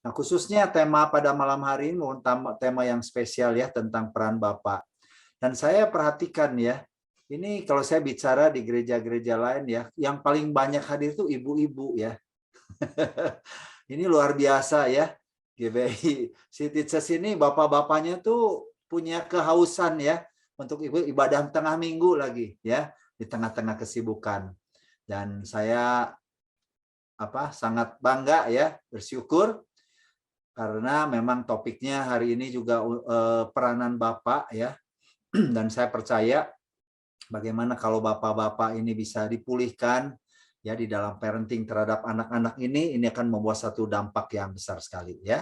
Nah, khususnya tema pada malam hari ini tema yang spesial ya tentang peran Bapak. Dan saya perhatikan ya, ini kalau saya bicara di gereja-gereja lain ya, yang paling banyak hadir itu ibu-ibu ya. Ini luar biasa ya. GBI Citizens ini bapak-bapaknya tuh punya kehausan ya untuk ibadah tengah minggu lagi ya di tengah-tengah kesibukan. Dan saya sangat bangga ya, bersyukur karena memang topiknya hari ini juga peranan Bapak ya. Dan saya percaya bagaimana kalau bapak-bapak ini bisa dipulihkan ya di dalam parenting terhadap anak-anak ini akan membuat satu dampak yang besar sekali ya.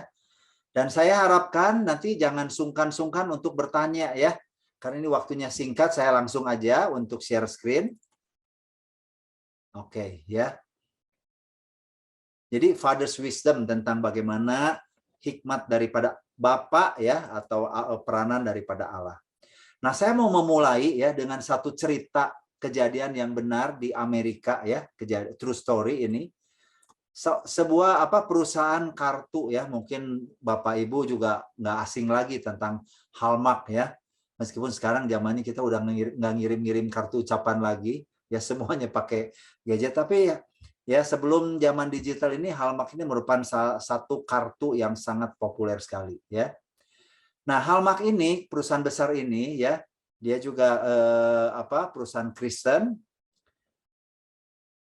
Dan saya harapkan nanti jangan sungkan-sungkan untuk bertanya ya. Karena ini waktunya singkat, saya langsung aja untuk share screen. Oke ya. Jadi Father's Wisdom tentang bagaimana hikmat daripada Bapa ya atau peranan daripada Allah. Nah, saya mau memulai ya dengan satu cerita kejadian yang benar di Amerika ya, true story ini. Sebuah perusahaan kartu ya, mungkin Bapak Ibu juga nggak asing lagi tentang Hallmark ya. Meskipun sekarang zamannya kita udah nggak ngirim-ngirim kartu ucapan lagi, ya semuanya pakai gadget. Tapi ya sebelum zaman digital ini Hallmark ini merupakan satu kartu yang sangat populer sekali ya. Nah, Hallmark ini perusahaan besar ini ya, dia juga perusahaan Kristen.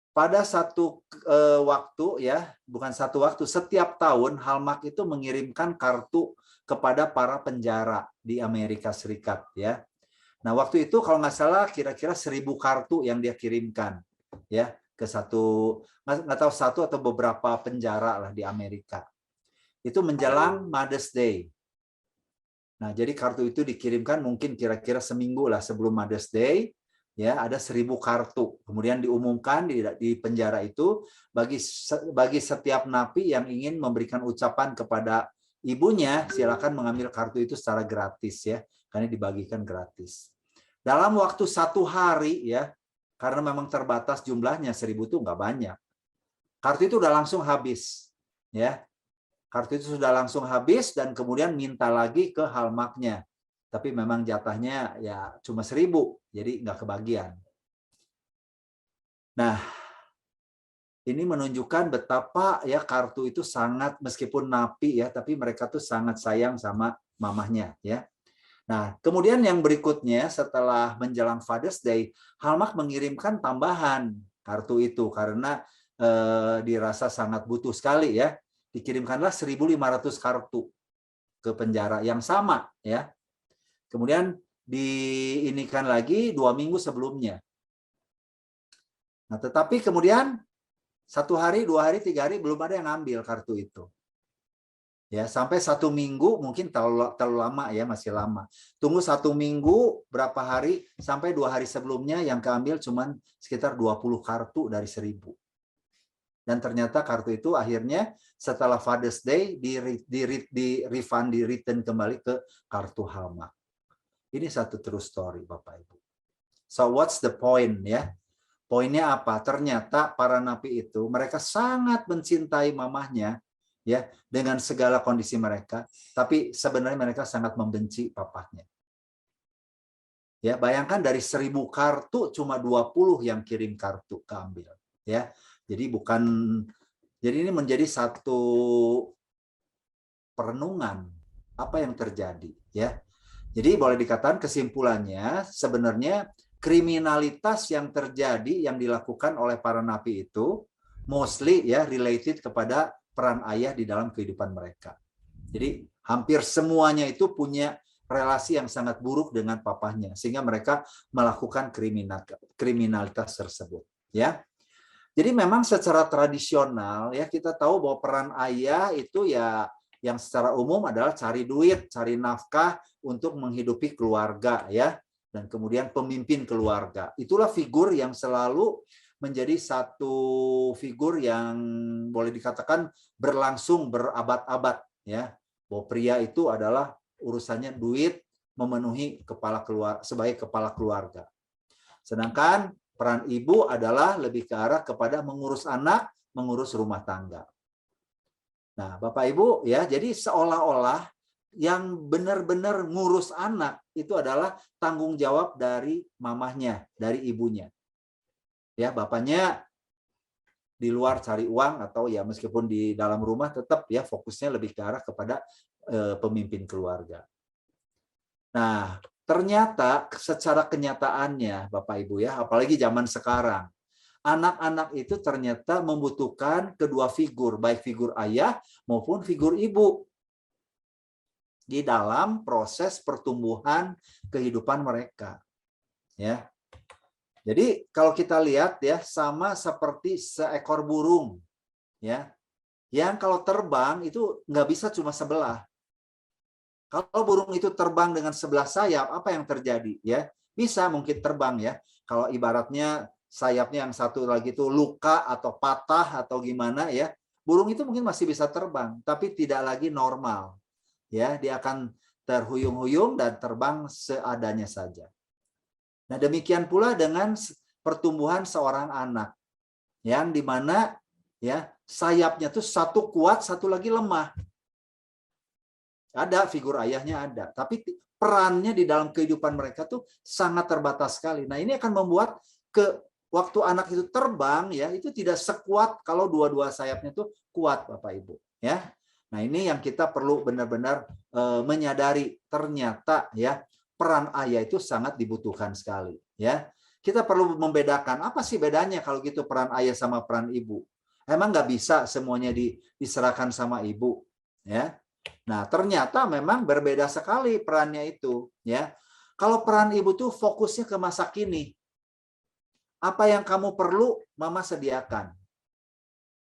Pada satu waktu ya, bukan satu waktu, setiap tahun Hallmark itu mengirimkan kartu kepada para penjara di Amerika Serikat ya. Nah, waktu itu kalau nggak salah kira-kira 1.000 kartu yang dia kirimkan ya ke nggak tahu satu atau beberapa penjara lah di Amerika. Itu menjelang Mother's Day. Nah, jadi kartu itu dikirimkan mungkin kira-kira seminggu lah sebelum Mother's Day. Ya, ada 1.000 kartu. Kemudian diumumkan di penjara itu bagi setiap napi yang ingin memberikan ucapan kepada ibunya, silakan mengambil kartu itu secara gratis ya, karena dibagikan gratis. Dalam waktu 1 hari ya, karena memang terbatas jumlahnya, 1.000 itu nggak banyak. Kartu itu udah langsung habis ya. Kartu itu sudah langsung habis dan kemudian minta lagi ke Hallmark-nya. Tapi memang jatahnya ya cuma 1.000, jadi nggak kebagian. Nah, ini menunjukkan betapa ya kartu itu sangat, meskipun napi ya, tapi mereka tuh sangat sayang sama mamahnya ya. Nah, kemudian yang berikutnya setelah menjelang Father's Day, Hallmark mengirimkan tambahan kartu itu karena dirasa sangat butuh sekali ya. Dikirimkanlah 1.500 kartu ke penjara yang sama ya. Kemudian diinikan lagi 2 minggu sebelumnya. Nah, tetapi kemudian 1 hari, 2 hari, 3 hari belum ada yang ngambil kartu itu. Ya, sampai 1 minggu mungkin terlalu lama ya, masih lama. Tunggu 1 minggu, berapa hari, sampai 2 hari sebelumnya yang keambil cuman sekitar 20 kartu dari 1.000. Dan ternyata kartu itu akhirnya setelah Father's Day di refund, di return kembali ke kartu Hallmark. Ini satu true story Bapak Ibu. So what's the point ya? Poinnya apa? Ternyata para napi itu mereka sangat mencintai mamahnya ya dengan segala kondisi mereka, tapi sebenarnya mereka sangat membenci papahnya. Ya, bayangkan dari 1.000 kartu cuma 20 yang kirim kartu keambil ya. Jadi ini menjadi satu perenungan apa yang terjadi ya. Jadi boleh dikatakan kesimpulannya sebenarnya kriminalitas yang terjadi yang dilakukan oleh para napi itu mostly ya related kepada peran ayah di dalam kehidupan mereka. Jadi hampir semuanya itu punya relasi yang sangat buruk dengan papahnya sehingga mereka melakukan kriminalitas tersebut ya. Jadi memang secara tradisional ya kita tahu bahwa peran ayah itu ya yang secara umum adalah cari duit, cari nafkah untuk menghidupi keluarga ya, dan kemudian pemimpin keluarga. Itulah figur yang selalu menjadi satu figur yang boleh dikatakan berlangsung berabad-abad ya. Bahwa pria itu adalah urusannya duit, memenuhi sebagai kepala keluarga. Sedangkan peran ibu adalah lebih ke arah kepada mengurus anak, mengurus rumah tangga. Nah, Bapak Ibu ya, jadi seolah-olah yang benar-benar ngurus anak itu adalah tanggung jawab dari mamahnya, dari ibunya. Ya, bapaknya di luar cari uang atau ya meskipun di dalam rumah tetap ya fokusnya lebih ke arah kepada pemimpin keluarga. Nah, ternyata secara kenyataannya Bapak Ibu ya, apalagi zaman sekarang, anak-anak itu ternyata membutuhkan kedua figur, baik figur ayah maupun figur ibu di dalam proses pertumbuhan kehidupan mereka. Ya. Jadi kalau kita lihat ya sama seperti seekor burung ya. Yang kalau terbang itu nggak bisa cuma sebelah. Kalau burung itu terbang dengan sebelah sayap, apa yang terjadi ya? Bisa mungkin terbang ya. Kalau ibaratnya sayapnya yang satu lagi itu luka atau patah atau gimana ya, burung itu mungkin masih bisa terbang, tapi tidak lagi normal. Ya, dia akan terhuyung-huyung dan terbang seadanya saja. Nah, demikian pula dengan pertumbuhan seorang anak yang dimana ya sayapnya tuh satu kuat, satu lagi lemah. Ada figur ayahnya ada, tapi perannya di dalam kehidupan mereka tuh sangat terbatas sekali. Nah, ini akan membuat waktu anak itu terbang ya itu tidak sekuat kalau dua-dua sayapnya tuh kuat, Bapak Ibu, ya. Nah, ini yang kita perlu benar-benar menyadari ternyata ya peran ayah itu sangat dibutuhkan sekali, ya. Kita perlu membedakan apa sih bedanya kalau gitu peran ayah sama peran ibu. Emang nggak bisa semuanya diserahkan sama ibu, ya. Nah, ternyata memang berbeda sekali perannya itu, ya. Kalau peran ibu tuh fokusnya ke masa kini. Apa yang kamu perlu, mama sediakan.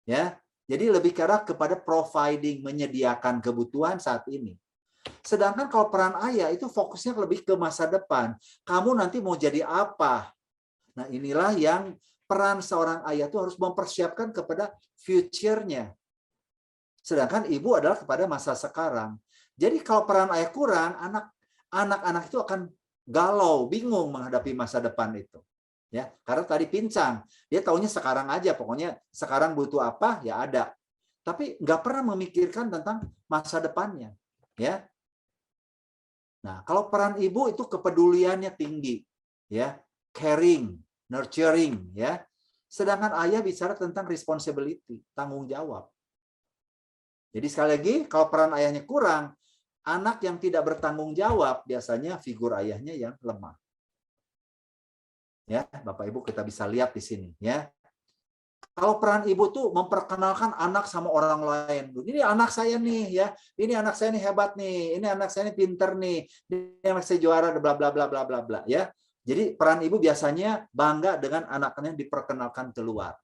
Ya. Jadi lebih kepada providing, menyediakan kebutuhan saat ini. Sedangkan kalau peran ayah itu fokusnya lebih ke masa depan. Kamu nanti mau jadi apa? Nah, inilah yang peran seorang ayah itu harus mempersiapkan kepada future-nya. Sedangkan ibu adalah kepada masa sekarang. Jadi kalau peran ayah kurang, anak-anak itu akan galau, bingung menghadapi masa depan itu. Ya, karena tadi pincang, dia taunya sekarang aja, pokoknya sekarang butuh apa ya ada. Tapi nggak pernah memikirkan tentang masa depannya. Ya. Nah, kalau peran ibu itu kepeduliannya tinggi, ya, caring, nurturing, ya. Sedangkan ayah bicara tentang responsibility, tanggung jawab. Jadi sekali lagi, kalau peran ayahnya kurang, anak yang tidak bertanggung jawab biasanya figur ayahnya yang lemah. Ya, Bapak Ibu kita bisa lihat di sini, ya. Kalau peran ibu tuh memperkenalkan anak sama orang lain. Ini anak saya nih, ya. Ini anak saya nih hebat nih. Ini anak saya nih pinter nih. Ini anak saya juara bla bla bla bla bla bla, ya. Jadi peran ibu biasanya bangga dengan anaknya diperkenalkan keluar.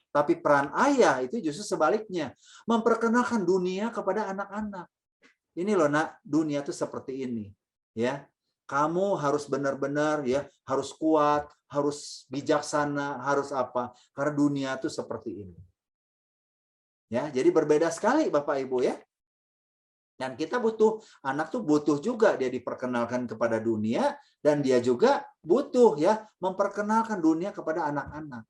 Tapi peran ayah itu justru sebaliknya, memperkenalkan dunia kepada anak-anak. Ini loh nak, dunia itu seperti ini, ya. Kamu harus benar-benar ya, harus kuat, harus bijaksana, harus apa? Karena dunia itu seperti ini. Ya, jadi berbeda sekali Bapak Ibu ya. Dan kita butuh, anak tuh butuh juga dia diperkenalkan kepada dunia dan dia juga butuh ya memperkenalkan dunia kepada anak-anak.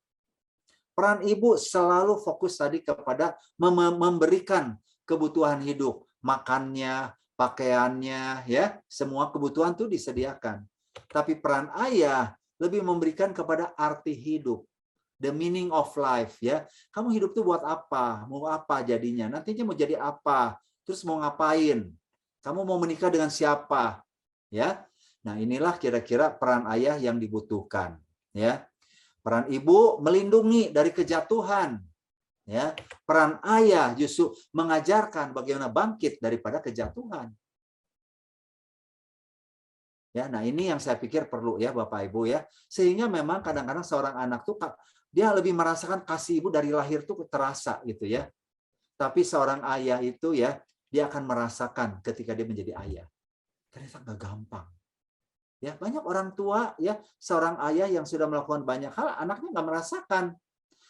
Peran ibu selalu fokus tadi kepada memberikan kebutuhan hidup, makannya, pakaiannya, ya, semua kebutuhan itu disediakan. Tapi peran ayah lebih memberikan kepada arti hidup, the meaning of life, ya. Kamu hidup tuh buat apa? Mau apa jadinya? Nantinya mau jadi apa? Terus mau ngapain? Kamu mau menikah dengan siapa? Ya. Nah, inilah kira-kira peran ayah yang dibutuhkan, ya. Peran ibu melindungi dari kejatuhan. Ya, peran ayah justru mengajarkan bagaimana bangkit daripada kejatuhan. Ya, nah ini yang saya pikir perlu ya Bapak Ibu ya. Sehingga memang kadang-kadang seorang anak tuh dia lebih merasakan kasih ibu dari lahir tuh terasa gitu ya. Tapi seorang ayah itu ya, dia akan merasakan ketika dia menjadi ayah. Ternyata nggak gampang. Ya, banyak orang tua ya, seorang ayah yang sudah melakukan banyak hal, anaknya nggak merasakan.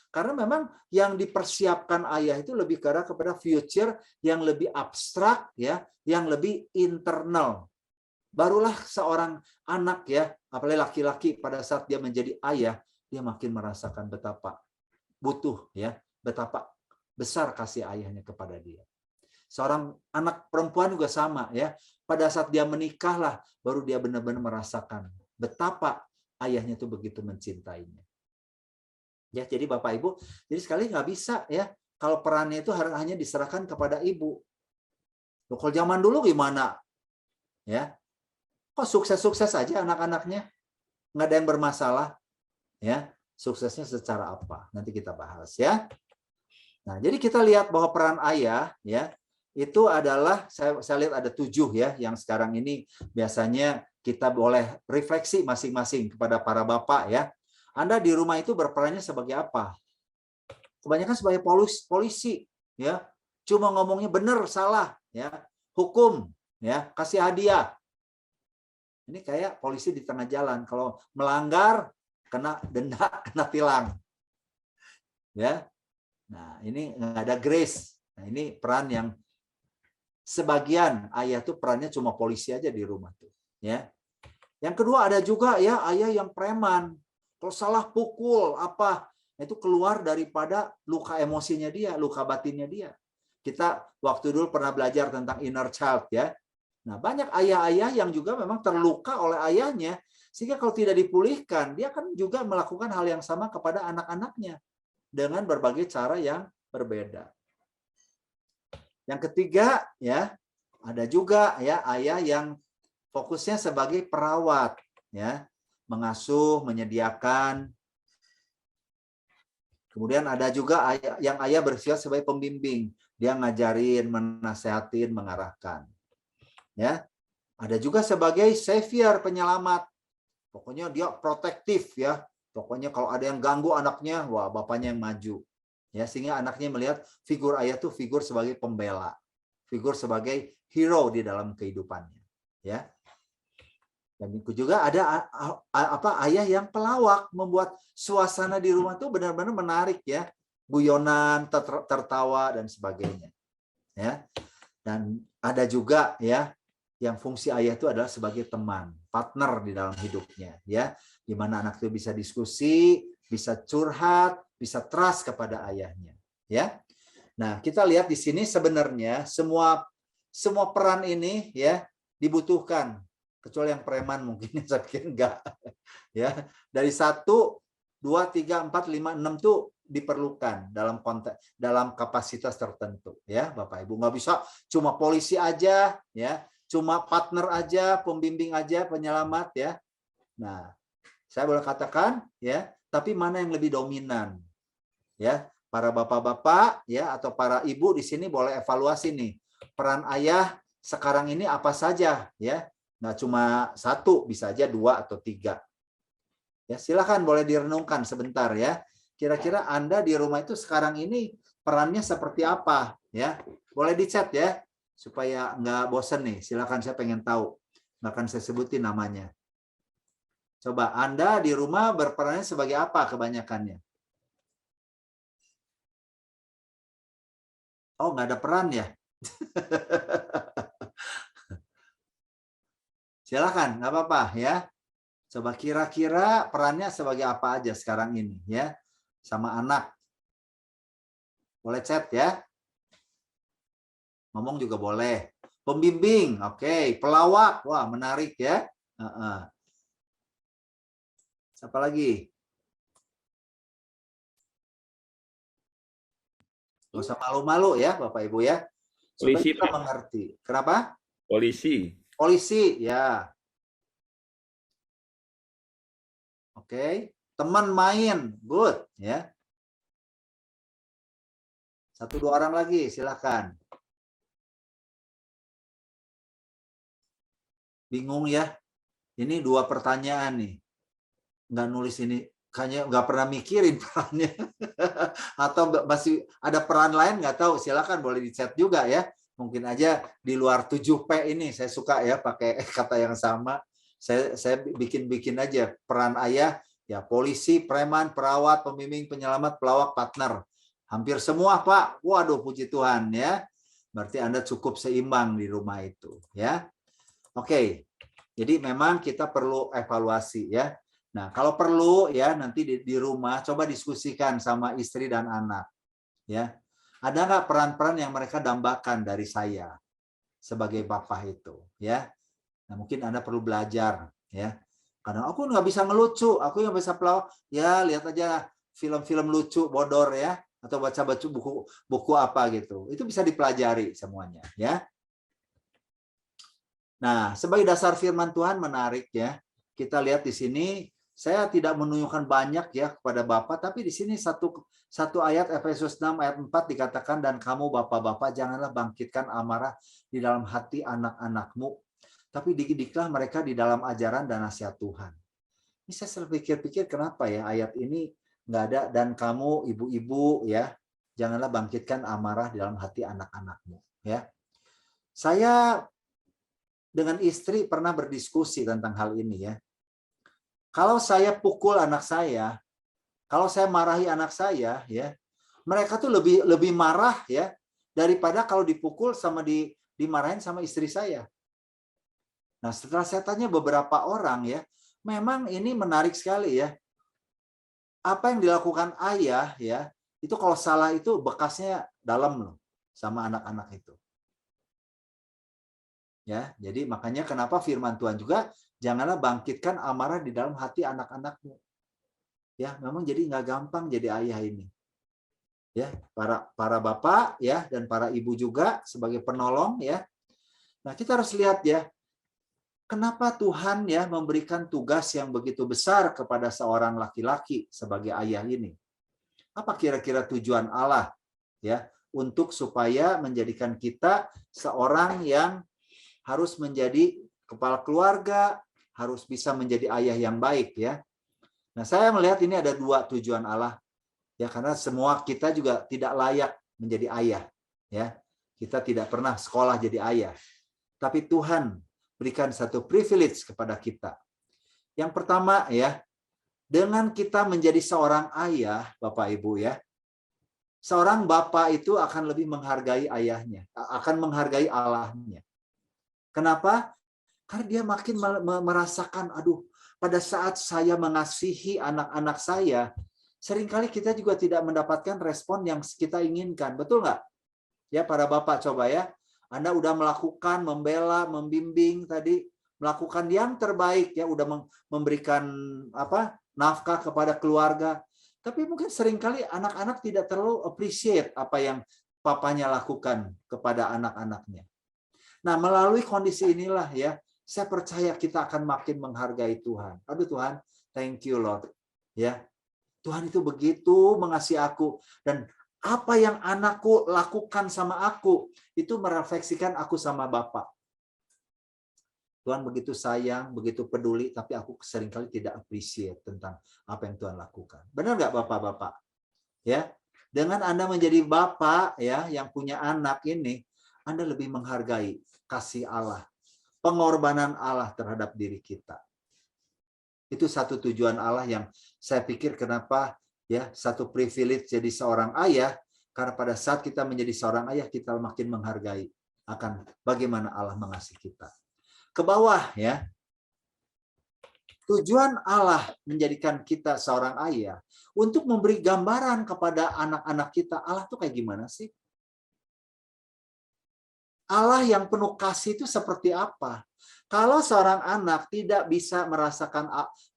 Karena memang yang dipersiapkan ayah itu lebih kepada future yang lebih abstrak ya, yang lebih internal. Barulah seorang anak ya, apalagi laki-laki pada saat dia menjadi ayah, dia makin merasakan betapa butuh ya, betapa besar kasih ayahnya kepada dia. Seorang anak perempuan juga sama ya. Pada saat dia menikahlah baru dia benar-benar merasakan betapa ayahnya itu begitu mencintainya. Ya, jadi Bapak Ibu, jadi sekali nggak bisa ya kalau perannya itu hanya diserahkan kepada ibu. Loh, kalau zaman dulu gimana? Ya. Kok sukses-sukses saja anak-anaknya? Nggak ada yang bermasalah. Ya, suksesnya secara apa? Nanti kita bahas ya. Nah, jadi kita lihat bahwa peran ayah ya itu adalah saya lihat ada 7 ya yang sekarang ini biasanya kita boleh refleksi masing-masing kepada para bapak ya. Anda di rumah itu berperannya sebagai apa? Kebanyakan sebagai polisi ya. Cuma ngomongnya benar salah ya. Hukum ya, kasih hadiah. Ini kayak polisi di tengah jalan. Kalau melanggar kena denda, kena tilang. Ya. Nah, ini nggak ada grace. Nah, ini peran yang sebagian ayah tuh perannya cuma polisi aja di rumah tuh, ya. Yang kedua ada juga ya ayah yang preman. Kalau salah pukul apa, itu keluar daripada luka emosinya dia, luka batinnya dia. Kita waktu dulu pernah belajar tentang inner child ya. Nah, banyak ayah-ayah yang juga memang terluka oleh ayahnya, sehingga kalau tidak dipulihkan, dia akan juga melakukan hal yang sama kepada anak-anaknya dengan berbagai cara yang berbeda. Yang ketiga ya, ada juga ya ayah yang fokusnya sebagai perawat ya, mengasuh, menyediakan. Kemudian ada juga ayah yang bersifat sebagai pembimbing, dia ngajarin, menasehatin, mengarahkan. Ya. Ada juga sebagai savior, penyelamat. Pokoknya dia protektif ya. Pokoknya kalau ada yang ganggu anaknya, wah bapaknya yang maju. Ya, sehingga anaknya melihat figur ayah itu figur sebagai pembela, figur sebagai hero di dalam kehidupannya. Ya. Dan itu juga ada ayah yang pelawak, membuat suasana di rumah itu benar-benar menarik ya, guyonan, tertawa dan sebagainya. Ya. Dan ada juga ya yang fungsi ayah itu adalah sebagai teman, partner di dalam hidupnya ya, di mana anak itu bisa diskusi, bisa curhat, bisa trust kepada ayahnya ya. Nah, kita lihat di sini sebenarnya semua peran ini ya dibutuhkan, kecuali yang preman mungkin saya pikir enggak ya. Dari 1 2 3 4 5 6 tuh diperlukan dalam konteks, dalam kapasitas tertentu ya Bapak Ibu. Nggak bisa cuma polisi aja ya, cuma partner aja, pembimbing aja, penyelamat ya. Nah, saya boleh katakan ya, tapi mana yang lebih dominan? Ya, para bapak-bapak ya atau para ibu di sini boleh evaluasi nih. Peran ayah sekarang ini apa saja ya? Nggak cuma 1, bisa aja 2 atau 3. Ya, silakan boleh direnungkan sebentar ya. Kira-kira Anda di rumah itu sekarang ini perannya seperti apa ya? Boleh di-chat ya supaya nggak bosen nih. Silakan, saya pengen tahu. Nggak akan saya sebutin namanya. Coba Anda di rumah berperannya sebagai apa kebanyakannya? Oh, nggak ada peran ya? Silakan, nggak apa-apa ya. Coba kira-kira perannya sebagai apa aja sekarang ini ya, sama anak. Boleh chat ya. Ngomong juga boleh. Pembimbing, oke. Pelawak, wah menarik ya. Siapa lagi? Nggak usah malu-malu ya Bapak Ibu ya. Supaya Polisi, kita Pak. mengerti. Kenapa? Polisi. Polisi, ya. Oke. Teman main, good ya. 1 2 orang lagi, silakan. Bingung ya? Ini 2 pertanyaan nih. Nggak nulis ini, kayaknya nggak pernah mikirin perannya. Atau masih ada peran lain, nggak tahu. Silakan boleh di chat juga ya. Mungkin aja di luar 7P ini, saya suka ya pakai kata yang sama. Saya bikin aja peran ayah, ya polisi, preman, perawat, pembimbing, penyelamat, pelawak, partner. Hampir semua Pak. Waduh, puji Tuhan ya. Berarti Anda cukup seimbang di rumah itu ya. Oke. Jadi memang kita perlu evaluasi ya. Nah, kalau perlu ya nanti di rumah coba diskusikan sama istri dan anak. Ya. Ada nggak peran-peran yang mereka dambakan dari saya sebagai Bapak itu, ya? Nah, mungkin Anda perlu belajar, ya. Karena aku nggak bisa ngelucu, aku yang bisa pelawak, ya lihat aja film-film lucu bodor ya, atau baca-baca buku apa gitu. Itu bisa dipelajari semuanya, ya. Nah, sebagai dasar firman Tuhan menarik ya. Kita lihat di sini, saya tidak menunjukkan banyak ya kepada Bapak, tapi di sini satu ayat Efesus 6 ayat 4 dikatakan, dan kamu Bapak-bapak janganlah bangkitkan amarah di dalam hati anak-anakmu, tapi dididiklah mereka di dalam ajaran dan nasihat Tuhan. Ini saya pikir-pikir kenapa ya ayat ini nggak ada, dan kamu ibu-ibu ya, janganlah bangkitkan amarah di dalam hati anak-anakmu. Ya, saya dengan istri pernah berdiskusi tentang hal ini ya. Kalau saya pukul anak saya, kalau saya marahi anak saya ya, mereka tuh lebih marah ya daripada kalau dipukul sama dimarahin sama istri saya. Nah, setelah saya tanya beberapa orang ya, memang ini menarik sekali ya. Apa yang dilakukan ayah ya, itu kalau salah itu bekasnya dalam loh sama anak-anak itu. Ya, jadi makanya kenapa firman Tuhan juga janganlah bangkitkan amarah di dalam hati anak-anakmu. Ya, memang jadi nggak gampang jadi ayah ini. Ya, para bapak ya dan para ibu juga sebagai penolong ya. Nah, kita harus lihat ya, kenapa Tuhan ya memberikan tugas yang begitu besar kepada seorang laki-laki sebagai ayah ini? Apa kira-kira tujuan Allah ya untuk supaya menjadikan kita seorang yang harus menjadi kepala keluarga, harus bisa menjadi ayah yang baik ya. Nah, saya melihat ini ada dua tujuan Allah ya, karena semua kita juga tidak layak menjadi ayah ya. Kita tidak pernah sekolah jadi ayah. Tapi Tuhan berikan satu privilege kepada kita. Yang pertama ya, dengan kita menjadi seorang ayah, Bapak Ibu ya, seorang bapak itu akan lebih menghargai ayahnya, akan menghargai Allahnya. Kenapa? Karena dia makin merasakan, aduh, pada saat saya mengasihi anak-anak saya, seringkali kita juga tidak mendapatkan respon yang kita inginkan. Betul nggak? Ya, para bapak coba ya. Anda udah melakukan, membela, membimbing tadi, melakukan yang terbaik ya, udah memberikan nafkah kepada keluarga. Tapi mungkin seringkali anak-anak tidak terlalu appreciate apa yang papanya lakukan kepada anak-anaknya. Nah, melalui kondisi inilah ya, saya percaya kita akan makin menghargai Tuhan. Aduh Tuhan, thank you Lord. Ya, Tuhan itu begitu mengasihi aku, dan apa yang anakku lakukan sama aku itu merefleksikan aku sama Bapa. Tuhan begitu sayang, begitu peduli, tapi aku seringkali tidak appreciate tentang apa yang Tuhan lakukan. Benar nggak Bapak-bapak? Ya, dengan Anda menjadi Bapak ya yang punya anak ini, Anda lebih menghargai kasih Allah, pengorbanan Allah terhadap diri kita. Itu satu tujuan Allah yang saya pikir kenapa ya satu privilege jadi seorang ayah, karena pada saat kita menjadi seorang ayah kita makin menghargai akan bagaimana Allah mengasihi kita. Ke bawah ya. Tujuan Allah menjadikan kita seorang ayah untuk memberi gambaran kepada anak-anak kita, Allah tuh kayak gimana sih? Allah yang penuh kasih itu seperti apa? Kalau seorang anak tidak bisa merasakan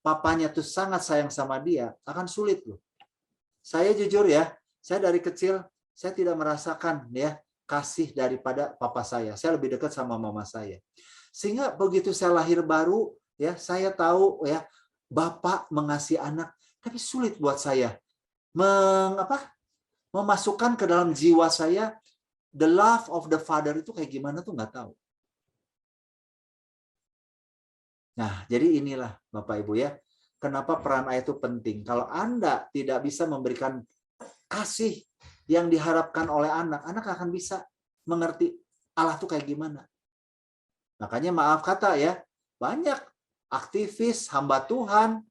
papanya tuh sangat sayang sama dia, akan sulit loh. Saya jujur ya, saya dari kecil saya tidak merasakan ya kasih daripada papa saya. Saya lebih dekat sama mama saya. Sehingga begitu saya lahir baru ya, saya tahu ya bapak mengasihi anak, tapi sulit buat saya memasukkan ke dalam jiwa saya the love of the father itu kayak gimana tuh nggak tahu. Nah, jadi inilah Bapak Ibu ya, kenapa peran ayah itu penting. Kalau Anda tidak bisa memberikan kasih yang diharapkan oleh anak, anak akan bisa mengerti Allah tuh kayak gimana. Makanya maaf kata ya, banyak aktivis hamba Tuhan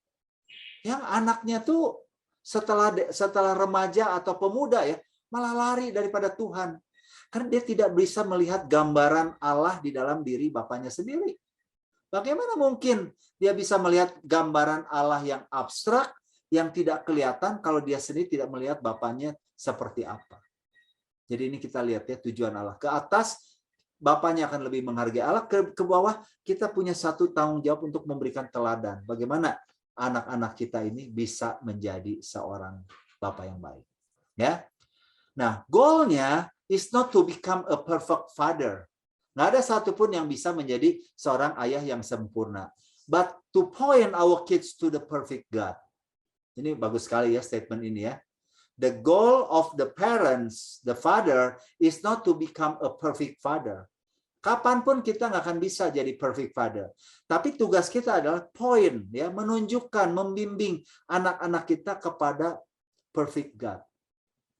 yang anaknya tuh setelah remaja atau pemuda ya, malah lari daripada Tuhan. Karena dia tidak bisa melihat gambaran Allah di dalam diri bapaknya sendiri. Bagaimana mungkin dia bisa melihat gambaran Allah yang abstrak, yang tidak kelihatan kalau dia sendiri tidak melihat bapaknya seperti apa. Jadi ini kita lihat ya tujuan Allah. Ke atas Bapaknya akan lebih menghargai Allah, ke bawah kita punya satu tanggung jawab untuk memberikan teladan. Bagaimana anak-anak kita ini bisa menjadi seorang Bapak yang baik. Ya. Nah, goalnya is not to become a perfect father. Nggak ada satupun yang bisa menjadi seorang ayah yang sempurna. But to point our kids to the perfect God. Ini bagus sekali ya statement ini ya. The goal of the parents, the father, is not to become a perfect father. Kapanpun kita nggak akan bisa jadi perfect father. Tapi tugas kita adalah point, ya, menunjukkan, membimbing anak-anak kita kepada perfect God.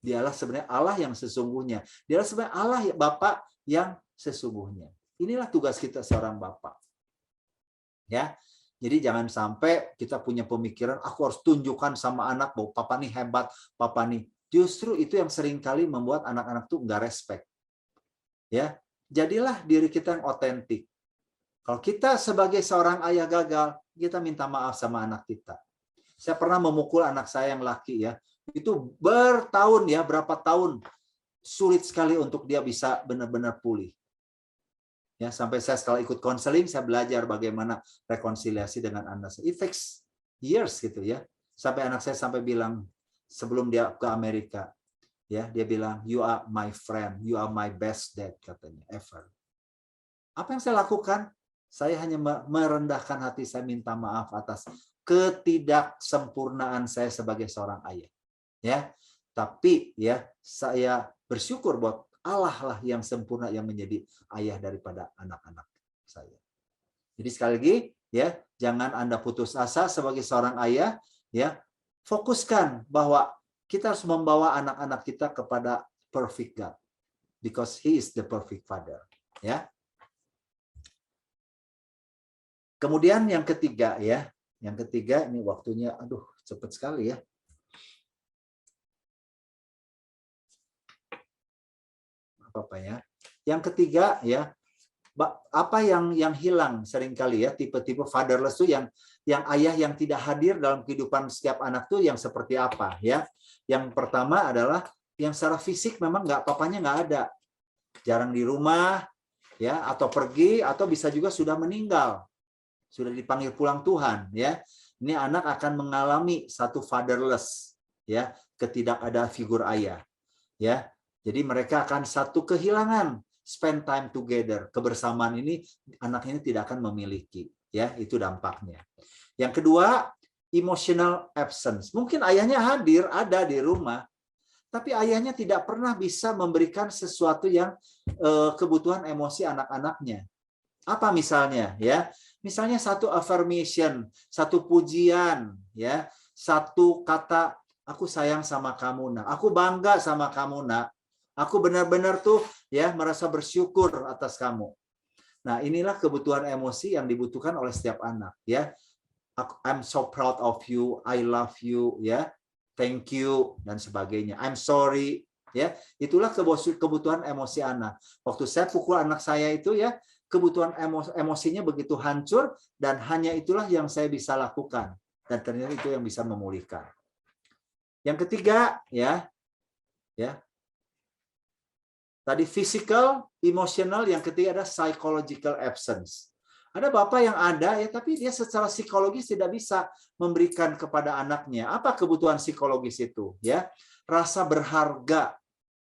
Dialah sebenarnya Allah yang sesungguhnya. Dialah sebenarnya Allah Bapa yang sesungguhnya. Inilah tugas kita seorang Bapa. Ya. Jadi jangan sampai kita punya pemikiran, aku harus tunjukkan sama anak bahwa papa nih hebat, papa nih. Justru itu yang seringkali membuat anak-anak tuh nggak respect. Ya, jadilah diri kita yang otentik. Kalau kita sebagai seorang ayah gagal, kita minta maaf sama anak kita. Saya pernah memukul anak saya yang laki ya. Itu bertahun ya, berapa tahun sulit sekali untuk dia bisa benar-benar pulih. Ya, sampai saya setelah ikut konseling, saya belajar bagaimana rekonsiliasi dengan anak saya. It takes years gitu ya. Sampai anak saya sampai bilang sebelum dia ke Amerika, ya dia bilang, you are my friend, you are my best dad katanya ever. Apa yang saya lakukan? Saya hanya merendahkan hati saya, minta maaf atas ketidaksempurnaan saya sebagai seorang ayah. Ya, tapi ya saya bersyukur buat Allah lah yang sempurna yang menjadi ayah daripada anak-anak saya. Jadi sekali lagi ya, jangan Anda putus asa sebagai seorang ayah, ya. Fokuskan bahwa kita harus membawa anak-anak kita kepada perfect God because he is the perfect father, ya. Kemudian yang ketiga ya. Yang ketiga ini waktunya aduh cepat sekali ya. Apa ya? Yang ketiga ya, apa yang hilang seringkali ya, tipe-tipe fatherless tuh yang ayah yang tidak hadir dalam kehidupan setiap anak tuh yang seperti apa ya? Yang pertama adalah yang secara fisik memang papanya nggak ada, jarang di rumah ya, atau pergi, atau bisa juga sudah meninggal, sudah dipanggil pulang Tuhan ya. Ini anak akan mengalami satu fatherless ya, ketidakada figur ayah ya. Jadi mereka akan satu kehilangan spend time together, kebersamaan ini anak ini tidak akan memiliki, ya itu dampaknya. Yang kedua, emotional absence. Mungkin ayahnya hadir, ada di rumah, tapi ayahnya tidak pernah bisa memberikan sesuatu yang kebutuhan emosi anak-anaknya. Apa misalnya, ya? Misalnya satu affirmation, satu pujian, ya, satu kata aku sayang sama kamu, nak. Aku bangga sama kamu, nak. Aku benar-benar tuh ya merasa bersyukur atas kamu. Nah, inilah kebutuhan emosi yang dibutuhkan oleh setiap anak ya. I'm so proud of you, I love you ya. Thank you dan sebagainya. I'm sorry ya. Itulah kebutuhan emosi anak. Waktu saya pukul anak saya itu ya, kebutuhan emosinya begitu hancur dan hanya itulah yang saya bisa lakukan dan ternyata itu yang bisa memulihkan. Yang ketiga ya. Tadi physical, emotional, yang ketiga ada psychological absence. Ada bapak yang ada ya, tapi dia secara psikologis tidak bisa memberikan kepada anaknya. Apa kebutuhan psikologis itu? Ya, rasa berharga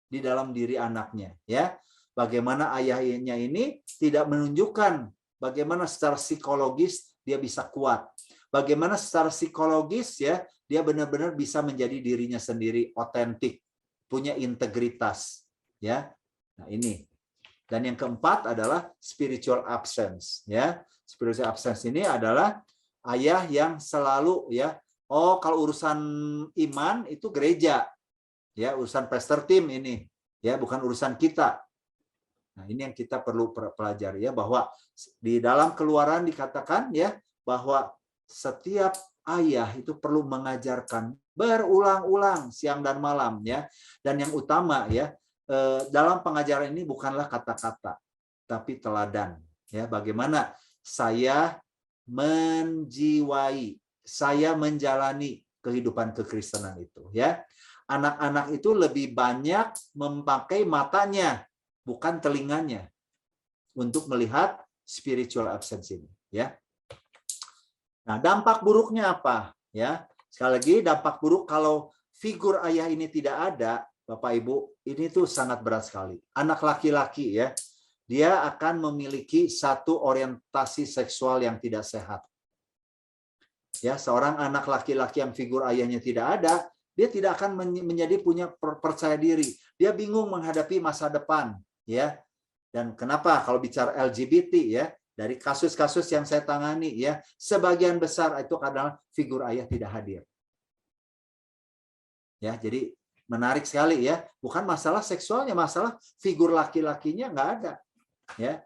di dalam diri anaknya. Ya, bagaimana ayahnya ini tidak menunjukkan bagaimana secara psikologis dia bisa kuat. Bagaimana secara psikologis ya dia benar-benar bisa menjadi dirinya sendiri, otentik, punya integritas. Ya. Nah, ini. Dan yang keempat adalah spiritual absence ya. Spiritual absence ini adalah ayah yang selalu ya, oh kalau urusan iman itu gereja. Ya, urusan pastor team ini ya, bukan urusan kita. Nah, ini yang kita perlu pelajari ya, bahwa di dalam Keluaran dikatakan ya bahwa setiap ayah itu perlu mengajarkan berulang-ulang siang dan malam ya. Dan yang utama ya, dalam pengajaran ini bukanlah kata-kata, tapi teladan. Ya, bagaimana saya menjiwai, saya menjalani kehidupan kekristenan itu. Ya, anak-anak itu lebih banyak memakai matanya, bukan telinganya, untuk melihat spiritual absence ini. Ya. Nah, dampak buruknya apa? Ya, sekali lagi dampak buruk kalau figur ayah ini tidak ada, Bapak Ibu, ini tuh sangat berat sekali. Anak laki-laki ya, dia akan memiliki satu orientasi seksual yang tidak sehat. Ya, seorang anak laki-laki yang figur ayahnya tidak ada, dia tidak akan menjadi punya percaya diri. Dia bingung menghadapi masa depan, ya. Dan kenapa kalau bicara LGBT ya, dari kasus-kasus yang saya tangani ya, sebagian besar itu adalah figur ayah tidak hadir. Ya, jadi menarik sekali ya. Bukan masalah seksualnya, masalah figur laki-lakinya nggak ada. Ya.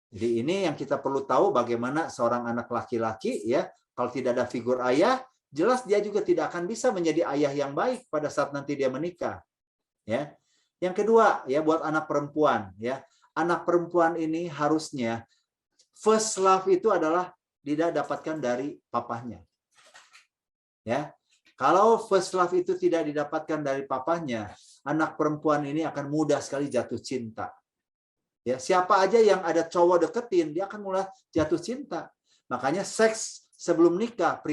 Jadi ini yang kita perlu tahu bagaimana seorang anak laki-laki ya, kalau tidak ada figur ayah, jelas dia juga tidak akan bisa menjadi ayah yang baik pada saat nanti dia menikah. Ya. Yang kedua ya buat anak perempuan ya. Anak perempuan ini harusnya first love itu adalah tidak dapatkan dari papahnya. Ya. Kalau first love itu tidak didapatkan dari papahnya, anak perempuan ini akan mudah sekali jatuh cinta. Ya, siapa aja yang ada cowok deketin, dia akan mulai jatuh cinta. Makanya seks sebelum nikah,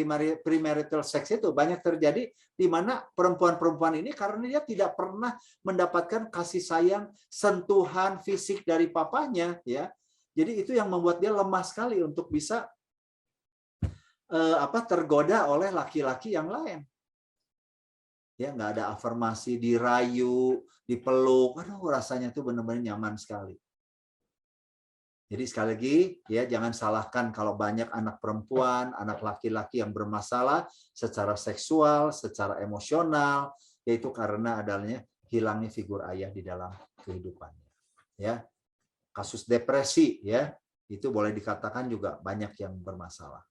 premarital sex itu banyak terjadi di mana perempuan-perempuan ini karena dia tidak pernah mendapatkan kasih sayang, sentuhan fisik dari papanya, ya. Jadi itu yang membuat dia lemah sekali untuk bisa tergoda oleh laki-laki yang lain. Ya, nggak ada afirmasi, dirayu, dipeluk, aduh rasanya tuh benar-benar nyaman sekali. Jadi sekali lagi ya jangan salahkan kalau banyak anak perempuan, anak laki-laki yang bermasalah secara seksual, secara emosional, yaitu karena adanya hilangnya figur ayah di dalam kehidupannya. Ya. Kasus depresi ya, itu boleh dikatakan juga banyak yang bermasalah.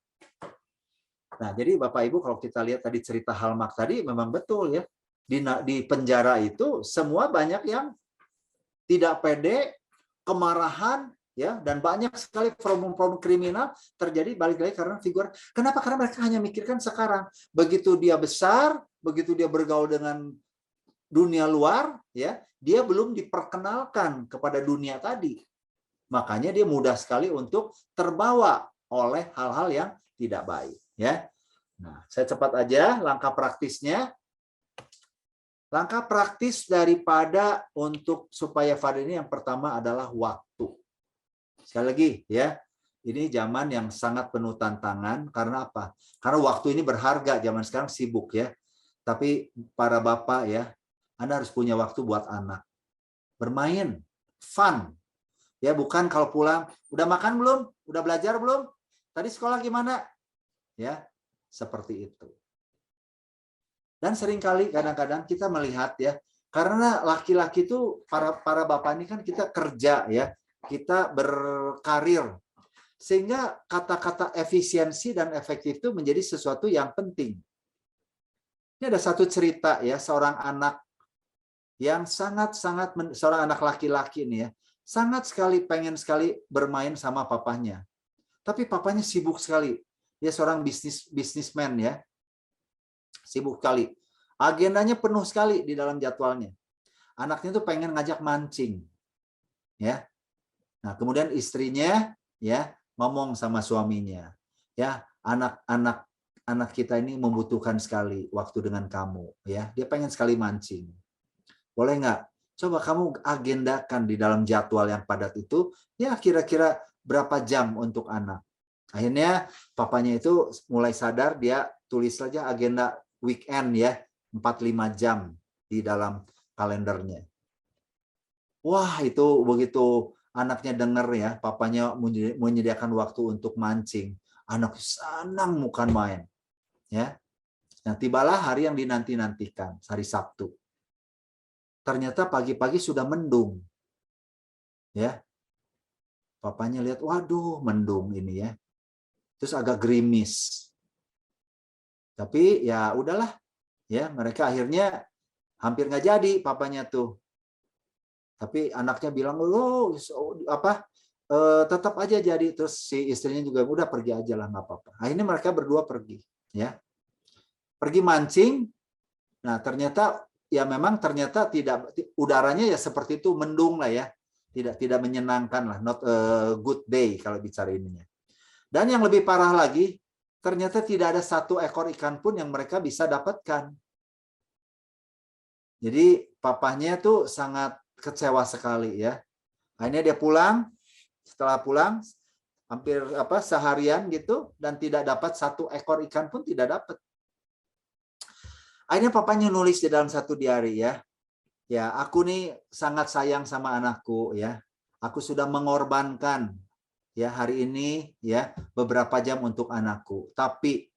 Nah, jadi Bapak Ibu kalau kita lihat tadi cerita Halmak tadi memang betul ya. Di penjara itu semua banyak yang tidak pede, kemarahan, ya, dan banyak sekali problem-problem kriminal terjadi balik lagi karena figur. Kenapa? Karena mereka hanya mikirkan sekarang. Begitu dia besar, begitu dia bergaul dengan dunia luar, ya, dia belum diperkenalkan kepada dunia tadi. Makanya dia mudah sekali untuk terbawa oleh hal-hal yang tidak baik, ya. Nah, saya cepat aja langkah praktisnya. Langkah praktis daripada untuk supaya Fadil ini yang pertama adalah waktu. Sekali lagi ya, ini zaman yang sangat penuh tantangan karena apa? Karena waktu ini berharga, zaman sekarang sibuk ya. Tapi para bapak ya, Anda harus punya waktu buat anak. Bermain, fun. Ya, bukan kalau pulang, udah makan belum? Udah belajar belum? Tadi sekolah gimana? Ya, seperti itu. Dan seringkali kadang-kadang kita melihat ya, karena laki-laki itu para bapak ini kan kita kerja ya, kita berkarir. Sehingga kata-kata efisiensi dan efektif itu menjadi sesuatu yang penting. Ini ada satu cerita ya, seorang anak yang sangat-sangat, seorang anak laki-laki ini ya, sangat sekali pengen sekali bermain sama papanya. Tapi papanya sibuk sekali. Dia seorang bisnismen ya. Sibuk sekali. Agendanya penuh sekali di dalam jadwalnya. Anaknya tuh pengen ngajak mancing. Ya. Nah, kemudian istrinya ya ngomong sama suaminya, ya, anak kita ini membutuhkan sekali waktu dengan kamu, ya. Dia pengen sekali mancing. Boleh nggak? Coba kamu agendakan di dalam jadwal yang padat itu, ya kira-kira berapa jam untuk anak. Akhirnya papanya itu mulai sadar, dia tulis saja agenda weekend ya, 4-5 jam di dalam kalendernya. Wah, itu begitu anaknya dengar ya, papanya menyediakan waktu untuk mancing. Anak senang bukan main. Ya. Nah, tibalah hari yang dinanti-nantikan, hari Sabtu. Ternyata pagi-pagi sudah mendung. Ya. Papanya lihat, waduh, mendung ini ya. Terus agak gerimis. Tapi ya udahlah, ya mereka akhirnya hampir nggak jadi papanya tuh. Tapi anaknya bilang, oh tetap aja jadi. Terus si istrinya juga udah pergi aja lah nggak apa-apa. Akhirnya mereka berdua pergi, ya, pergi mancing. Nah ternyata ya memang ternyata udaranya ya seperti itu, mendung lah ya. Tidak menyenangkan lah, not a good day kalau bicara ininya. Dan yang lebih parah lagi, ternyata tidak ada satu ekor ikan pun yang mereka bisa dapatkan. Jadi papahnya tuh sangat kecewa sekali ya. Akhirnya dia pulang, setelah pulang hampir seharian gitu, dan tidak dapat satu ekor ikan pun tidak dapat. Akhirnya papanya nulis di dalam satu diary ya. Ya, aku nih sangat sayang sama anakku ya. Aku sudah mengorbankan ya hari ini ya beberapa jam untuk anakku. Tapi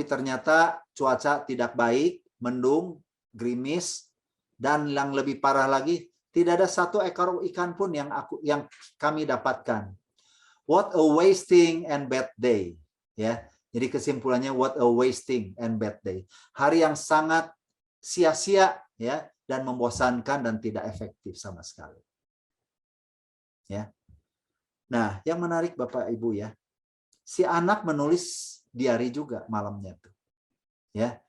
ternyata cuaca tidak baik, mendung, gerimis, dan yang lebih parah lagi tidak ada satu ekor ikan pun yang kami dapatkan. What a wasting and bad day ya. Jadi kesimpulannya what a wasting and bad day. Hari yang sangat sia-sia ya, dan membosankan dan tidak efektif sama sekali. Ya. Nah, yang menarik Bapak Ibu ya, si anak menulis diary juga malamnya tuh. Ya.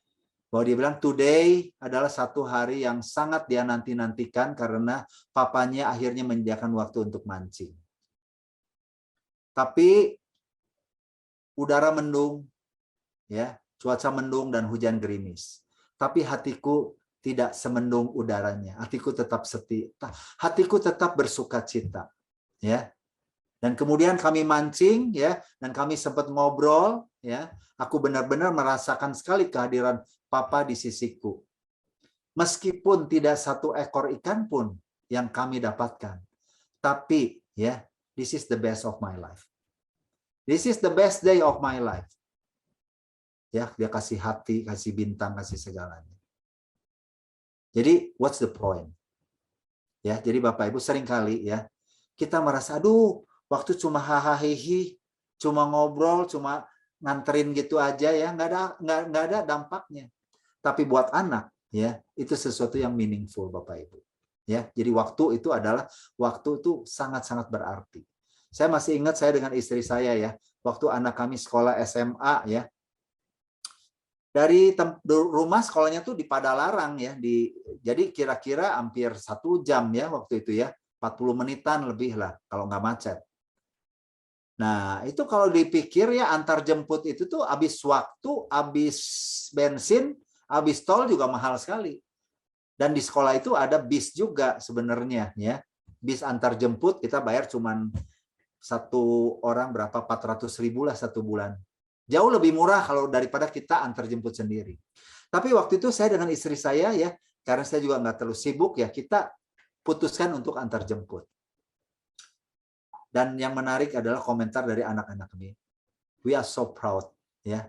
Bahwa dia bilang today adalah satu hari yang sangat dia nanti-nantikan karena papanya akhirnya menyediakan waktu untuk mancing. Tapi udara mendung ya, cuaca mendung dan hujan gerimis. Tapi hatiku tidak semendung udaranya. Hatiku tetap setia. Hatiku tetap bersukacita. Ya. Dan kemudian kami mancing ya, dan kami sempat ngobrol ya. Aku benar-benar merasakan sekali kehadiran Papa di sisiku. Meskipun tidak satu ekor ikan pun yang kami dapatkan. Tapi ya, this is the best of my life. This is the best day of my life. Ya, dia kasih hati, kasih bintang, kasih segalanya. Jadi, what's the point? Ya, jadi Bapak Ibu seringkali ya, kita merasa, aduh, waktu cuma hahaha, cuma ngobrol, cuma nganterin gitu aja ya, nggak ada dampaknya. Tapi buat anak ya, itu sesuatu yang meaningful Bapak Ibu. Ya, jadi waktu itu sangat-sangat berarti. Saya masih ingat saya dengan istri saya ya, waktu anak kami sekolah SMA ya. Dari rumah sekolahnya tuh di Padalarang ya, jadi kira-kira hampir 1 jam ya waktu itu ya, 40 menitan lebih lah kalau nggak macet. Nah itu kalau dipikir ya, antar jemput itu tuh habis waktu, habis bensin, habis tol juga mahal sekali. Dan di sekolah itu ada bis juga sebenarnya ya, bis antar jemput kita bayar cuman satu orang berapa, 400.000 lah 1 bulan. Jauh lebih murah kalau daripada kita antar jemput sendiri. Tapi waktu itu saya dengan istri saya ya, karena saya juga nggak terlalu sibuk ya, kita putuskan untuk antar jemput. Dan yang menarik adalah komentar dari anak-anak ini. We are so proud ya.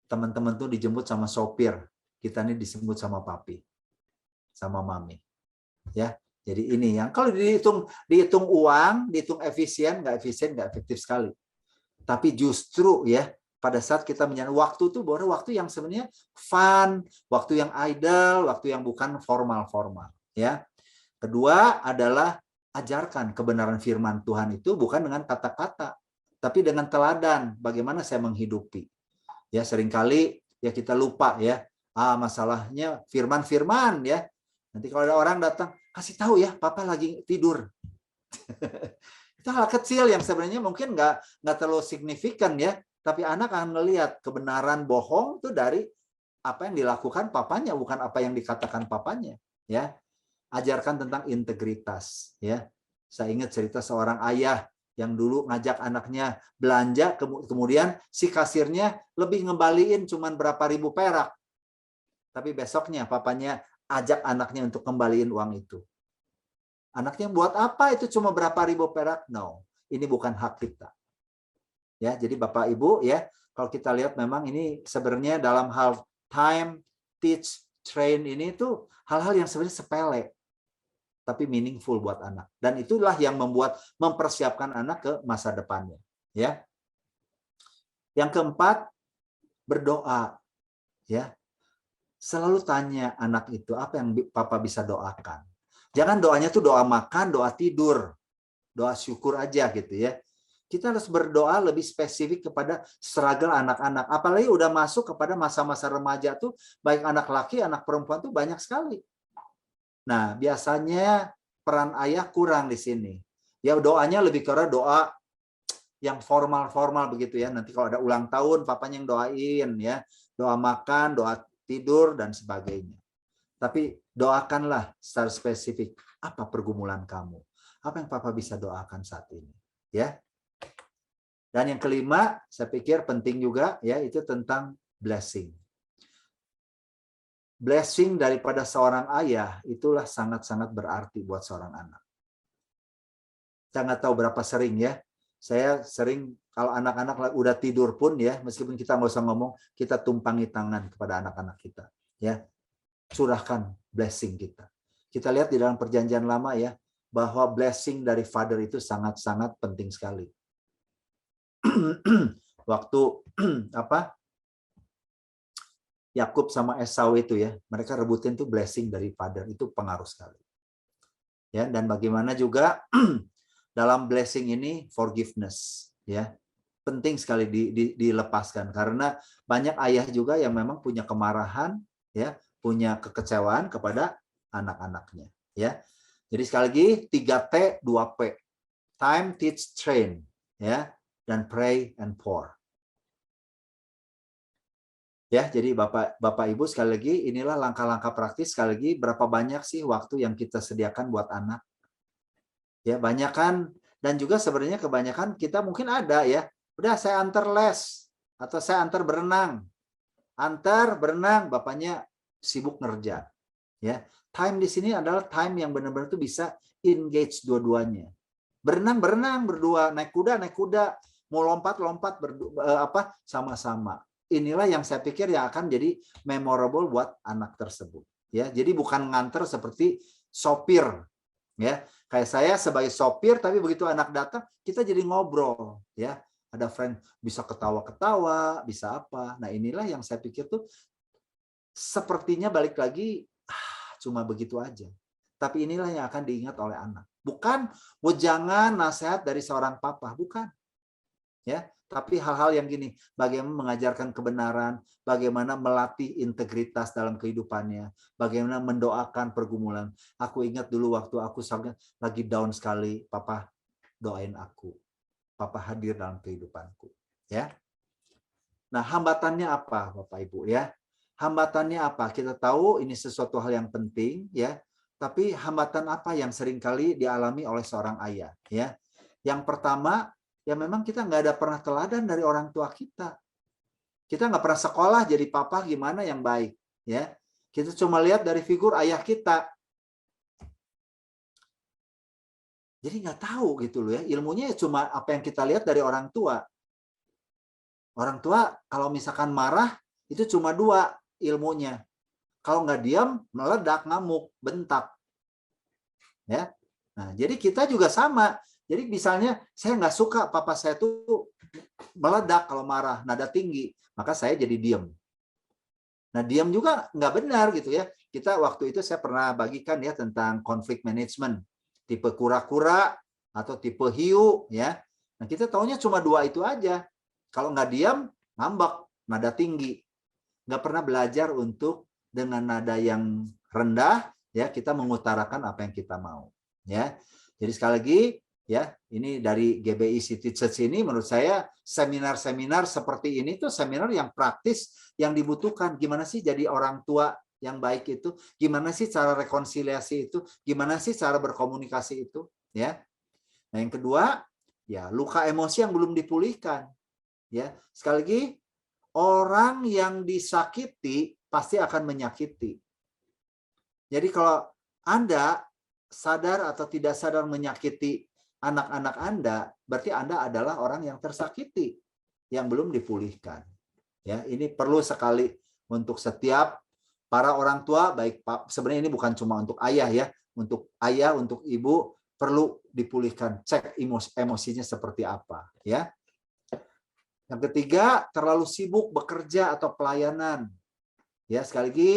Teman-teman tuh dijemput sama sopir, kita ini disebut sama papi, sama mami. Ya. Jadi ini yang kalau dihitung uang, dihitung efisien, nggak efektif sekali. Tapi justru ya, pada saat kita menyadari waktu itu baru waktu yang sebenarnya fun, waktu yang idle, waktu yang bukan formal-formal. Ya. Kedua adalah ajarkan kebenaran firman Tuhan itu bukan dengan kata-kata, tapi dengan teladan. Bagaimana saya menghidupi? Ya, seringkali ya kita lupa ya. Masalahnya firman-firman ya. Nanti kalau ada orang datang, kasih tahu ya, Papa lagi tidur. Itu hal kecil yang sebenarnya mungkin nggak terlalu signifikan ya. Tapi anak akan melihat kebenaran bohong itu dari apa yang dilakukan papanya, bukan apa yang dikatakan papanya. Ya, ajarkan tentang integritas. Ya, saya ingat cerita seorang ayah yang dulu ngajak anaknya belanja, kemudian si kasirnya lebih ngembaliin cuman berapa ribu perak. Tapi besoknya papanya ajak anaknya untuk kembaliin uang itu. Anaknya buat apa itu cuma berapa ribu perak? No, ini bukan hak kita. Ya, jadi Bapak Ibu ya, kalau kita lihat memang ini sebenarnya dalam hal time, teach, train ini tuh hal-hal yang sebenarnya sepele, tapi meaningful buat anak. Dan itulah yang mempersiapkan anak ke masa depannya. Ya. Yang keempat, berdoa. Ya. Selalu tanya anak itu apa yang Papa bisa doakan. Jangan doanya tuh doa makan, doa tidur, doa syukur aja gitu ya. Kita harus berdoa lebih spesifik kepada struggle anak-anak. Apalagi udah masuk kepada masa-masa remaja tuh, baik anak laki, anak perempuan tuh banyak sekali. Nah, biasanya peran ayah kurang di sini. Ya doanya lebih karena doa yang formal-formal begitu ya. Nanti kalau ada ulang tahun, papanya yang doain ya. Doa makan, doa tidur, dan sebagainya. Tapi doakanlah secara spesifik. Apa pergumulan kamu? Apa yang papa bisa doakan saat ini? Ya. Dan yang kelima, saya pikir penting juga ya, itu tentang blessing. Blessing daripada seorang ayah itulah sangat-sangat berarti buat seorang anak. Saya nggak tahu berapa sering ya. Saya sering kalau anak-anak udah tidur pun ya, meskipun kita nggak usah ngomong, kita tumpangi tangan kepada anak-anak kita. Ya, curahkan blessing kita. Kita lihat di dalam perjanjian lama ya, bahwa blessing dari father itu sangat-sangat penting sekali. Waktu Yakub sama Esau itu ya, mereka rebutin tuh blessing dari father, itu pengaruh sekali. Ya, dan bagaimana juga dalam blessing ini forgiveness ya. Penting sekali dilepaskan karena banyak ayah juga yang memang punya kemarahan ya, punya kekecewaan kepada anak-anaknya ya. Jadi sekali lagi 3T 2P. Time, teach, train ya, dan pray and pour. Ya, jadi Bapak Ibu sekali lagi inilah langkah-langkah praktis. Sekali lagi berapa banyak sih waktu yang kita sediakan buat anak? Ya, banyak kan, dan juga sebenarnya kebanyakan kita mungkin ada ya. Udah saya antar les atau saya antar berenang. Antar berenang, bapaknya sibuk ngerja. Ya, time di sini adalah time yang benar-benar tuh bisa engage dua-duanya. Berenang berdua, naik kuda, mau lompat sama-sama. Inilah yang saya pikir yang akan jadi memorable buat anak tersebut. Ya, jadi bukan nganter seperti sopir. Ya, kayak saya sebagai sopir, tapi begitu anak datang, kita jadi ngobrol. Ya, ada friend bisa ketawa-ketawa, bisa apa. Nah, inilah yang saya pikir tuh sepertinya balik lagi cuma begitu aja. Tapi inilah yang akan diingat oleh anak. Bukan wejangan nasihat dari seorang papa, bukan. Ya, tapi hal-hal yang gini, bagaimana mengajarkan kebenaran, bagaimana melatih integritas dalam kehidupannya, bagaimana mendoakan pergumulan. Aku ingat dulu waktu aku lagi down sekali, papa doain aku. Papa hadir dalam kehidupanku, ya. Nah, hambatannya apa, Bapak Ibu ya? Hambatannya apa? Kita tahu ini sesuatu hal yang penting ya. Tapi hambatan apa yang seringkali dialami oleh seorang ayah ya? Yang pertama, ya memang kita nggak ada pernah teladan dari orang tua kita. Kita nggak pernah sekolah jadi papa gimana yang baik ya. Kita cuma lihat dari figur ayah kita. Jadi nggak tahu gitu loh ya. Ilmunya cuma apa yang kita lihat dari orang tua. Orang tua kalau misalkan marah itu cuma dua ilmunya. Kalau nggak diam, meledak, ngamuk, bentak. Ya. Nah, jadi kita juga sama. Jadi misalnya saya nggak suka papa saya tuh meledak kalau marah, nada tinggi, maka saya jadi diam. Nah, diam juga nggak benar gitu ya. Kita waktu itu saya pernah bagikan ya tentang konflik management, tipe kura-kura atau tipe hiu ya. Nah, kita taunya cuma dua itu aja. Kalau nggak diam, ngambek, nada tinggi. Nggak pernah belajar untuk dengan nada yang rendah ya kita mengutarakan apa yang kita mau ya. Jadi sekali lagi ya, ini dari GBI City Church ini menurut saya seminar-seminar seperti ini tuh seminar yang praktis yang dibutuhkan. Gimana sih jadi orang tua yang baik itu? Gimana sih cara rekonsiliasi itu? Gimana sih cara berkomunikasi itu ya? Nah, yang kedua ya luka emosi yang belum dipulihkan ya. Sekali lagi orang yang disakiti pasti akan menyakiti. Jadi kalau Anda sadar atau tidak sadar menyakiti anak-anak Anda, berarti Anda adalah orang yang tersakiti, yang belum dipulihkan. Ya, ini perlu sekali untuk setiap para orang tua, baik Pak, sebenarnya ini bukan cuma untuk ayah ya, untuk ayah, untuk ibu perlu dipulihkan, cek emosinya seperti apa, ya. Yang ketiga, terlalu sibuk bekerja atau pelayanan. Ya, sekali lagi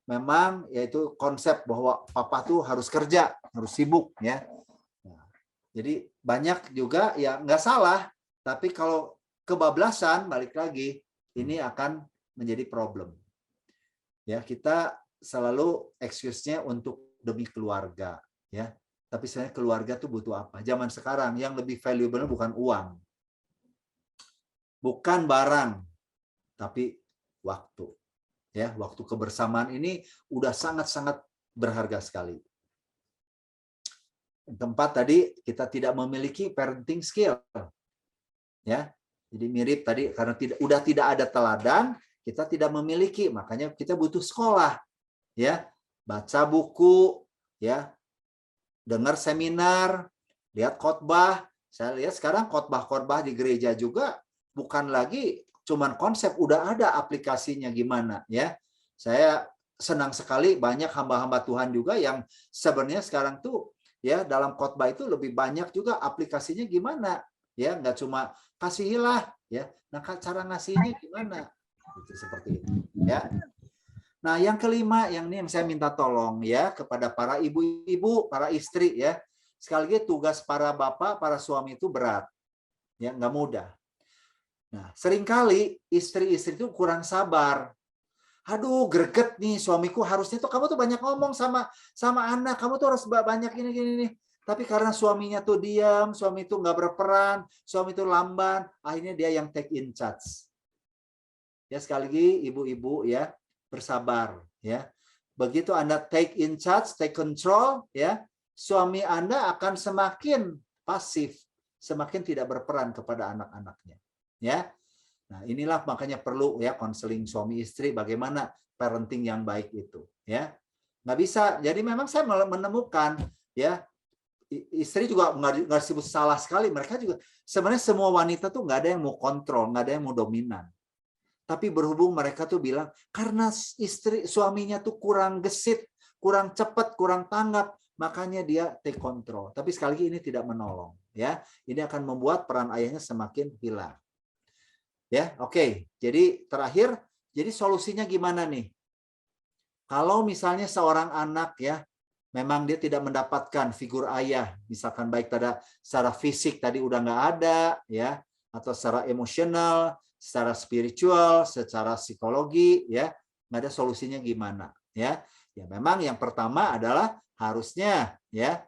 memang yaitu konsep bahwa papa tuh harus kerja, harus sibuk ya. Nah, jadi banyak juga ya nggak salah Tapi kalau kebablasan, balik lagi, ini akan menjadi problem. Ya, kita selalu excuse-nya untuk demi keluarga, ya. Tapi sebenarnya keluarga tuh butuh apa? Zaman sekarang yang lebih valuable bukan uang, bukan barang, tapi waktu. Ya, waktu kebersamaan ini udah sangat-sangat berharga sekali. Tempat tadi kita tidak memiliki parenting skill. Ya. Jadi mirip tadi karena udah tidak ada teladan, kita tidak memiliki, makanya kita butuh sekolah. Ya. Baca buku, ya. Dengar seminar, lihat khotbah. Saya lihat sekarang khotbah-khotbah di gereja juga bukan lagi cuman konsep, udah ada aplikasinya gimana, ya. Saya senang sekali banyak hamba-hamba Tuhan juga yang sebenarnya sekarang tuh ya dalam khotbah itu lebih banyak juga aplikasinya gimana, ya, nggak cuma kasihilah, ya. Nah, cara ngasihnya gimana? Itu seperti itu, ya. Nah, yang kelima yang ini yang saya minta tolong ya kepada para ibu-ibu, para istri ya. Sekali lagi tugas para bapak, para suami itu berat. Ya, nggak mudah. Nah, seringkali istri-istri itu kurang sabar. Aduh, greget nih suamiku, harusnya tuh kamu tuh banyak ngomong sama anak, kamu tuh harus banyak ini nih. Tapi karena suaminya tuh diam, suami itu nggak berperan, suami itu lamban, akhirnya dia yang take in charge. Ya, sekali lagi ibu-ibu ya, bersabar ya. Begitu Anda take in charge, take control ya, suami Anda akan semakin pasif, semakin tidak berperan kepada anak-anaknya. Ya. Nah, inilah makanya perlu ya konseling suami istri bagaimana parenting yang baik itu, ya. Nggak bisa. Jadi memang saya menemukan ya istri juga nggak disebut salah sekali. Mereka juga sebenarnya semua wanita tuh nggak ada yang mau kontrol, nggak ada yang mau dominan. Tapi berhubung mereka tuh bilang karena suaminya tuh kurang gesit, kurang cepat, kurang tanggap, makanya dia take control. Tapi sekali lagi ini tidak menolong, ya. Ini akan membuat peran ayahnya semakin hilang. Ya, oke. Jadi terakhir, jadi solusinya gimana nih? Kalau misalnya seorang anak ya, memang dia tidak mendapatkan figur ayah, misalkan baik secara fisik tadi udah nggak ada, ya, atau secara emosional, secara spiritual, secara psikologi, ya, nggak ada solusinya gimana, ya? Ya memang yang pertama adalah harusnya, ya,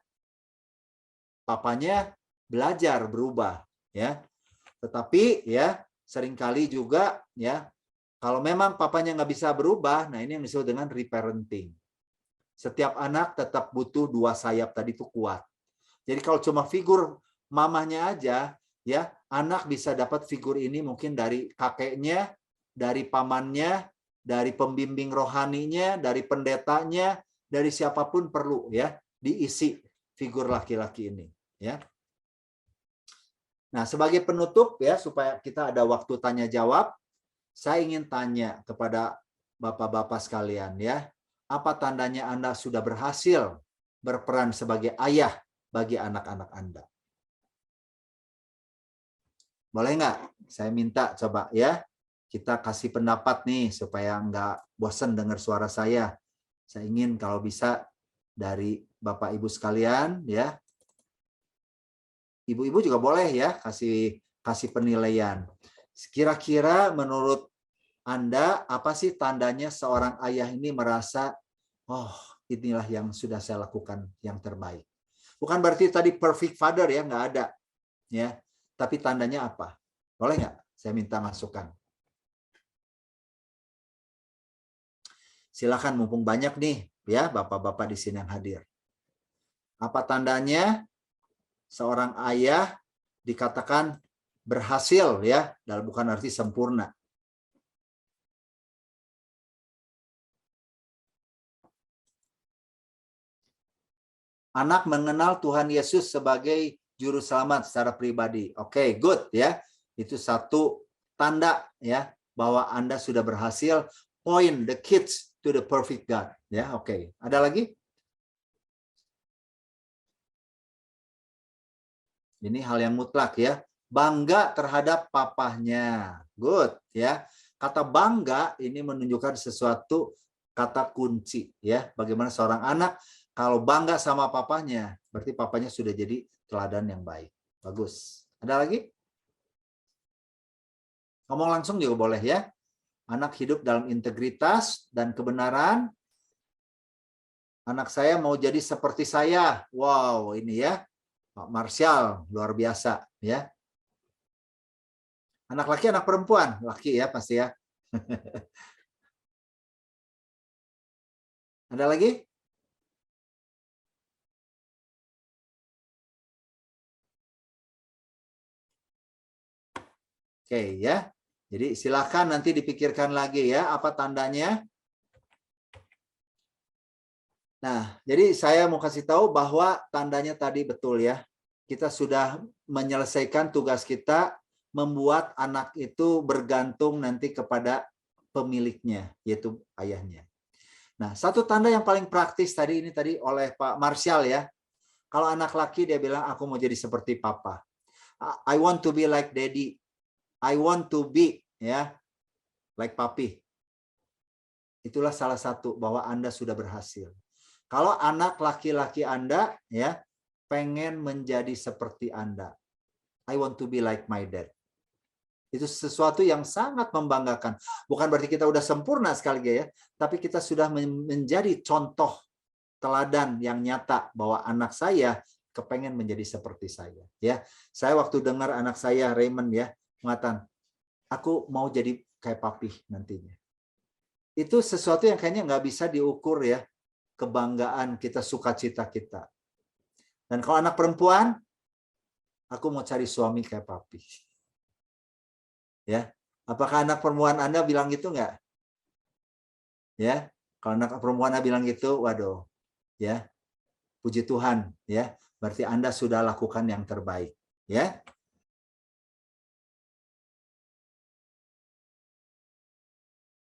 papanya belajar berubah, ya. Tetapi ya seringkali juga ya kalau memang papanya nggak bisa berubah, nah ini yang disebut dengan reparenting. Setiap anak tetap butuh dua sayap tadi itu kuat. Jadi kalau cuma figur mamahnya aja, ya anak bisa dapat figur ini mungkin dari kakeknya, dari pamannya, dari pembimbing rohaninya, dari pendetanya, dari siapapun perlu ya diisi figur laki-laki ini. Ya. Nah, sebagai penutup ya supaya kita ada waktu tanya jawab, saya ingin tanya kepada bapak-bapak sekalian ya, apa tandanya Anda sudah berhasil berperan sebagai ayah bagi anak-anak Anda? Boleh nggak? Saya minta coba ya, kita kasih pendapat nih supaya nggak bosan dengar suara saya. Saya ingin kalau bisa dari Bapak Ibu sekalian ya, ibu-ibu juga boleh ya kasih penilaian. Kira-kira menurut Anda apa sih tandanya seorang ayah ini merasa, oh inilah yang sudah saya lakukan yang terbaik. Bukan berarti tadi perfect father ya, nggak ada. Ya, tapi tandanya apa? Boleh nggak? Saya minta masukan. Silakan mumpung banyak nih ya bapak-bapak di sini yang hadir. Apa tandanya seorang ayah dikatakan berhasil ya, dalam bukan arti sempurna. Anak mengenal Tuhan Yesus sebagai juru selamat secara pribadi. Oke, good ya. Itu satu tanda ya bahwa Anda sudah berhasil point the kids to the perfect God. Ya, oke. Ada lagi? Ini hal yang mutlak ya. Bangga terhadap papahnya. Good ya. Kata bangga ini menunjukkan sesuatu kata kunci ya. Bagaimana seorang anak kalau bangga sama papahnya, berarti papanya sudah jadi teladan yang baik. Bagus. Ada lagi? Ngomong langsung juga boleh ya. Anak hidup dalam integritas dan kebenaran. Anak saya mau jadi seperti saya. Wow, ini ya. Pak Marsyal, luar biasa ya. Anak laki, anak perempuan? Laki ya pasti ya. Ada lagi? Oke ya. Jadi silakan nanti dipikirkan lagi ya apa tandanya. Nah, jadi saya mau kasih tahu bahwa tandanya tadi betul ya. Kita sudah menyelesaikan tugas kita membuat anak itu bergantung nanti kepada pemiliknya, yaitu ayahnya. Nah, satu tanda yang paling praktis tadi oleh Pak Marsyal ya. Kalau anak laki dia bilang aku mau jadi seperti papa. I want to be like daddy. I want to be ya like papi. Itulah salah satu bahwa Anda sudah berhasil. Kalau anak laki-laki Anda ya pengen menjadi seperti Anda. I want to be like my dad. Itu sesuatu yang sangat membanggakan. Bukan berarti kita udah sempurna sekali ya, tapi kita sudah menjadi contoh teladan yang nyata bahwa anak saya kepengen menjadi seperti saya. Ya, saya waktu dengar anak saya Raymond ya mengatakan, aku mau jadi kayak papi nantinya. Itu sesuatu yang kayaknya nggak bisa diukur ya, kebanggaan kita, sukacita kita. Dan kalau anak perempuan, aku mau cari suami kayak papi. Ya, apakah anak perempuan Anda bilang gitu nggak? Ya, kalau anak perempuan Anda bilang gitu, waduh, ya, puji Tuhan, ya, berarti Anda sudah lakukan yang terbaik, ya.